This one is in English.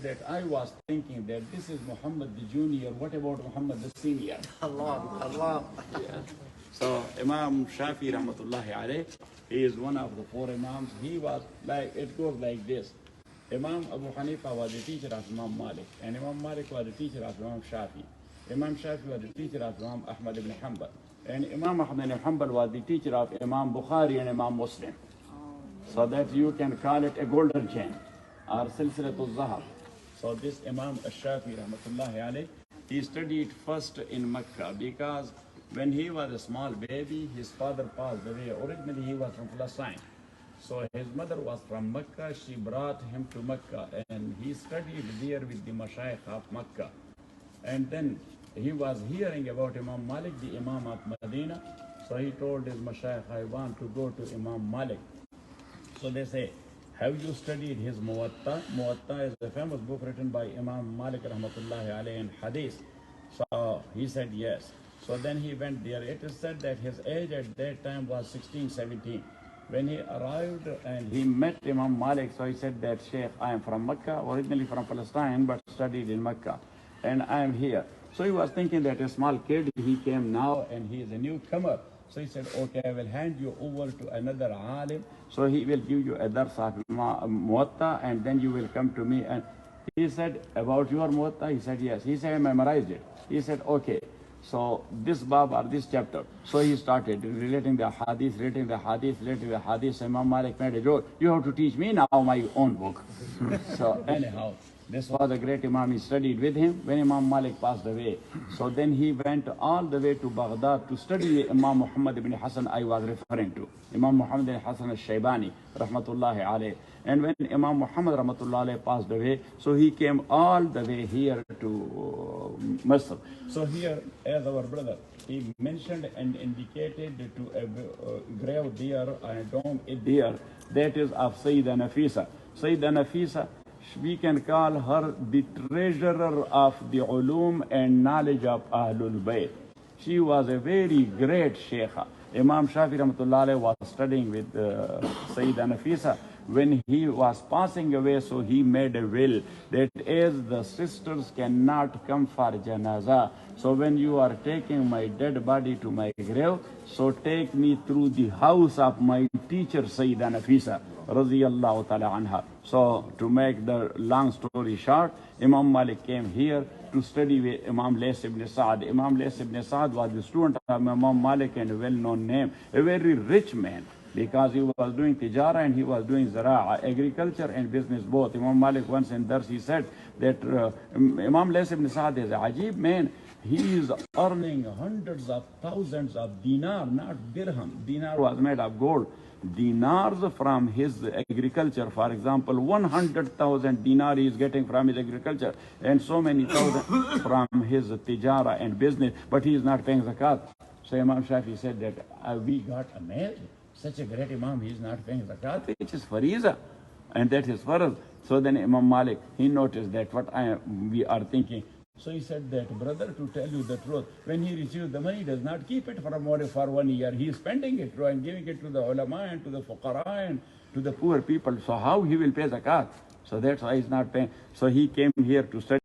that I was thinking that this is Muhammad the Junior, what about Muhammad the Senior? Allah. So Imam Shafi rahmatullahi alayh, he is one of the four Imams. He was like, it goes like this. Imam Abu Hanifa was the teacher of Imam Malik, and Imam Malik was the teacher of Imam Shafi. Imam Shafi was the teacher of Imam Ahmad ibn Hanbal, and Imam Ahmad ibn Hanbal was the teacher of Imam Bukhari and Imam Muslim. So that you can call it a golden chain, or silsilatul zahab. So this Imam Shafi rahmatullahi alayh, he studied first in Mecca because when he was a small baby, his father passed away. Originally he was from Palestine. So his mother was from Mecca. She brought him to Mecca and he studied there with the mashayikh of Mecca. And then he was hearing about Imam Malik, the Imam of Medina. So he told his mashayikh, I want to go to Imam Malik. So they say, have you studied his Muwatta? Muwatta is a famous book written by Imam Malik rahmatullahi alayhi in Hadith. So he said yes. So then he went there. It is said that his age at that time was 16, 17. When he arrived and he met Imam Malik, so he said that, Sheikh, I am from Mecca, originally from Palestine, but studied in Mecca, and I am here. So he was thinking that a small kid, he came now and he is a newcomer. So he said, okay, I will hand you over to another alim. So he will give you a dars of Muwatta, and then you will come to me. And he said, about your Muwatta? He said, yes. He said, I memorized it. He said, okay. So this bab or this chapter. So he started relating the hadith, So Imam Malik made a joke. You have to teach me now my own book. So anyhow, this was a great Imam. He studied with him when Imam Malik passed away. So then he went all the way to Baghdad to study Imam Muhammad ibn Hassan I was referring to. Imam Muhammad ibn Hassan al-Shaybani, rahmatullahi alayh. And when Imam Muhammad rahmatullahi alayh passed away, so he came all the way here to Misr. So here, as our brother, he mentioned and indicated to a grave there, a dome there, that is of Sayyida Nafisa. Sayyida Nafisa, we can call her the treasurer of the ulum and knowledge of Ahlul Bayt. She was a very great sheikha. Imam Shafi rahmatullahi alayhi was studying with Sayyida Nafisa. When he was passing away, so he made a will that as the sisters cannot come for janazah, so when you are taking my dead body to my grave, so take me through the house of my teacher Sayyida Nafisa radiyallahu ta'ala anha. So to make the long story short, Imam Malik came here to study with Imam Lays ibn Sa'd. Imam Lays ibn Sa'd was the student of Imam Malik and a well-known name, a very rich man, because he was doing tijara and he was doing zara'a, agriculture and business both. Imam Malik once in Dars, he said that Imam Lays ibn Sa'd is a ajib man. He is earning hundreds of thousands of dinar, not dirham. Dinar was made of gold. Dinars from his agriculture, for example, 100,000 dinar he is getting from his agriculture, and so many thousand from his tijara and business, but he is not paying zakat. So Imam Shafi said that we got a man, such a great Imam, he is not paying zakat, which is fariza, and that is farz. So then Imam Malik, he noticed that we are thinking. So he said that, brother, to tell you the truth, when he receives the money, he does not keep it for 1 year. He is spending it and giving it to the ulama and to the fuqara and to the poor people. So how he will pay zakat? So that's why he is not paying. So he came here to study.